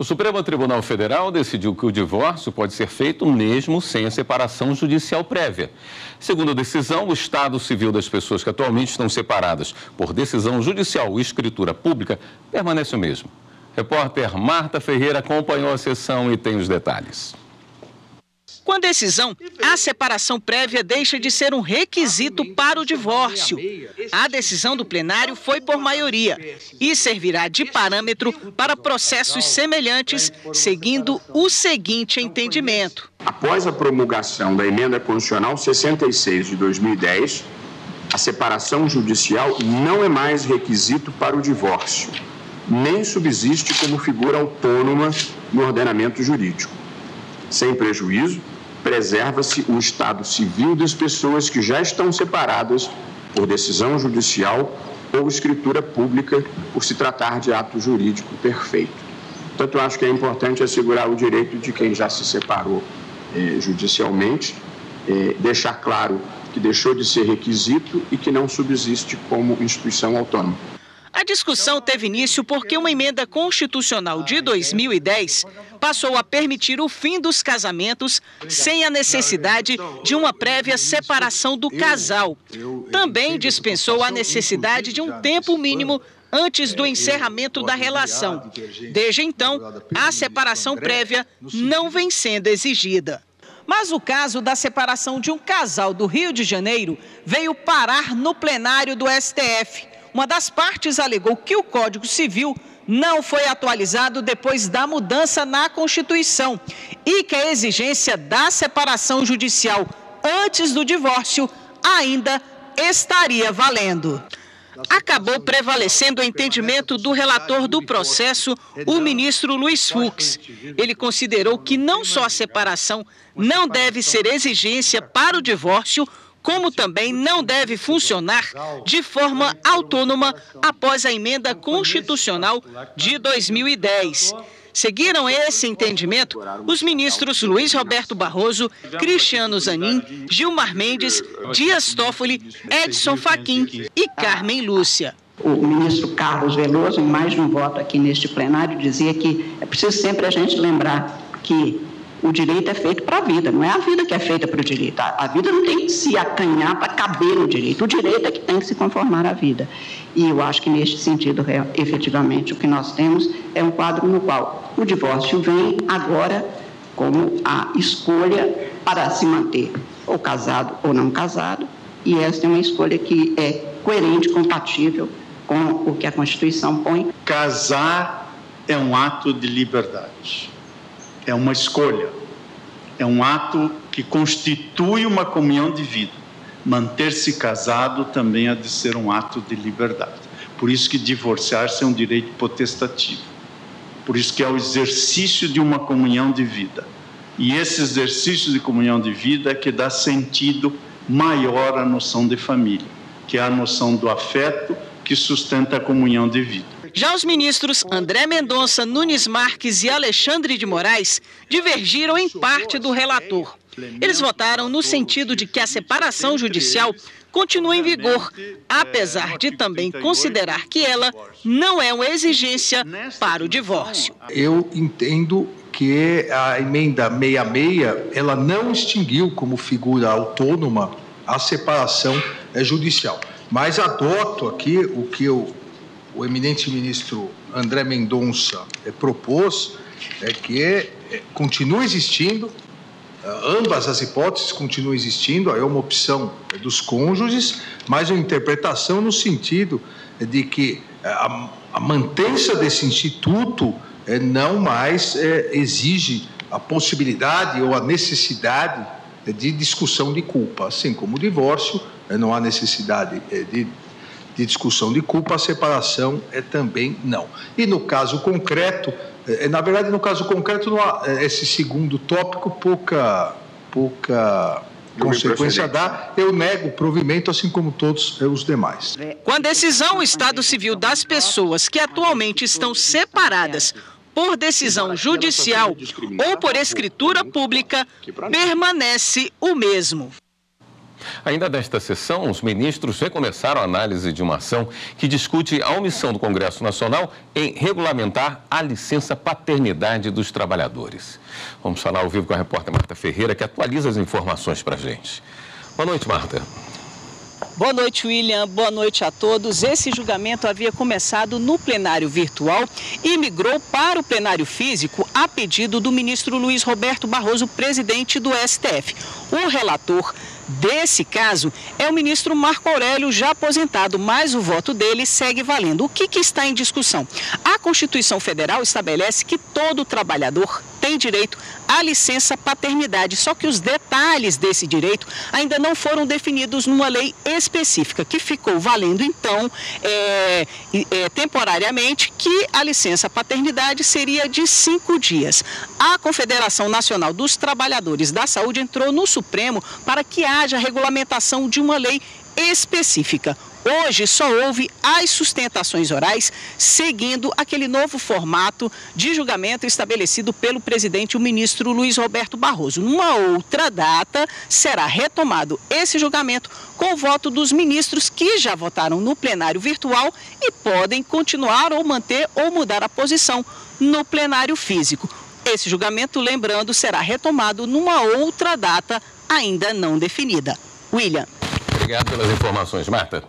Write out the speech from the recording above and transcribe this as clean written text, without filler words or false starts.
O Supremo Tribunal Federal decidiu que o divórcio pode ser feito mesmo sem a separação judicial prévia. Segundo a decisão, o estado civil das pessoas que atualmente estão separadas por decisão judicial ou escritura pública permanece o mesmo. Repórter Marta Ferreira acompanhou a sessão e tem os detalhes. Com a decisão, a separação prévia deixa de ser um requisito para o divórcio. A decisão do plenário foi por maioria e servirá de parâmetro para processos semelhantes, seguindo o seguinte entendimento. Após a promulgação da Emenda Constitucional 66 de 2010, a separação judicial não é mais requisito para o divórcio, nem subsiste como figura autônoma no ordenamento jurídico. Sem prejuízo, preserva-se o estado civil das pessoas que já estão separadas por decisão judicial ou escritura pública, por se tratar de ato jurídico perfeito. Portanto, eu acho que é importante assegurar o direito de quem já se separou judicialmente, deixar claro que deixou de ser requisito e que não subsiste como instituição autônoma. A discussão teve início porque uma emenda constitucional de 2010 passou a permitir o fim dos casamentos sem a necessidade de uma prévia separação do casal. Também dispensou a necessidade de um tempo mínimo antes do encerramento da relação. Desde então, a separação prévia não vem sendo exigida. Mas o caso da separação de um casal do Rio de Janeiro veio parar no plenário do STF. Uma das partes alegou que o Código Civil não foi atualizado depois da mudança na Constituição e que a exigência da separação judicial antes do divórcio ainda estaria valendo. Acabou prevalecendo o entendimento do relator do processo, o ministro Luiz Fux. Ele considerou que não só a separação não deve ser exigência para o divórcio, como também não deve funcionar de forma autônoma após a emenda constitucional de 2010. Seguiram esse entendimento os ministros Luiz Roberto Barroso, Cristiano Zanin, Gilmar Mendes, Dias Toffoli, Edson Fachin e Carmen Lúcia. O ministro Carlos Veloso, em mais de um voto aqui neste plenário, dizia que é preciso sempre a gente lembrar que o direito é feito para a vida, não é a vida que é feita para o direito. A vida não tem que se acanhar para caber no direito. O direito é que tem que se conformar à vida. E eu acho que, neste sentido, efetivamente, o que nós temos é um quadro no qual o divórcio vem agora como a escolha para se manter ou casado ou não casado. E essa é uma escolha que é coerente, compatível com o que a Constituição põe. Casar é um ato de liberdade. É uma escolha, é um ato que constitui uma comunhão de vida. Manter-se casado também há de ser um ato de liberdade. Por isso que divorciar-se é um direito potestativo. Por isso que é o exercício de uma comunhão de vida. E esse exercício de comunhão de vida é que dá sentido maior à noção de família, que é a noção do afeto que sustenta a comunhão de vida. Já os ministros André Mendonça, Nunes Marques e Alexandre de Moraes divergiram em parte do relator. Eles votaram no sentido de que a separação judicial continua em vigor, apesar de também considerar que ela não é uma exigência para o divórcio. Eu entendo que a emenda 66, ela não extinguiu como figura autônoma a separação judicial. Mas adoto aqui o que o eminente ministro André Mendonça propôs, que continua existindo, ambas as hipóteses continuam existindo, é uma opção dos cônjuges, mas uma interpretação no sentido de que a mantença desse instituto não mais exige a possibilidade ou a necessidade de discussão de culpa, assim como o divórcio, não há necessidade de discussão de culpa, a separação também não. E no caso concreto, na verdade, no caso concreto, não há, esse segundo tópico, pouca consequência dá. Eu nego o provimento, assim como todos os demais. Com a decisão, o estado civil das pessoas que atualmente estão separadas por decisão judicial ou por escritura pública permanece o mesmo. Ainda nesta sessão, os ministros recomeçaram a análise de uma ação que discute a omissão do Congresso Nacional em regulamentar a licença paternidade dos trabalhadores. Vamos falar ao vivo com a repórter Marta Ferreira, que atualiza as informações para a gente. Boa noite, Marta. Boa noite, William. Boa noite a todos. Esse julgamento havia começado no plenário virtual e migrou para o plenário físico a pedido do ministro Luiz Roberto Barroso, presidente do STF. O relator desse caso é o ministro Marco Aurélio, já aposentado, mas o voto dele segue valendo. O que está em discussão? A Constituição Federal estabelece que todo trabalhador tem direito à licença paternidade, só que os detalhes desse direito ainda não foram definidos numa lei específica, que ficou valendo, então, temporariamente, que a licença paternidade seria de 5 dias. A Confederação Nacional dos Trabalhadores da Saúde entrou no Supremo para que haja regulamentação de uma lei específica. Hoje só houve as sustentações orais, seguindo aquele novo formato de julgamento estabelecido pelo presidente, o ministro Luiz Roberto Barroso. Numa outra data, será retomado esse julgamento com o voto dos ministros que já votaram no plenário virtual e podem continuar ou manter ou mudar a posição no plenário físico. Esse julgamento, lembrando, será retomado numa outra data ainda não definida. William. Obrigado pelas informações, Marta.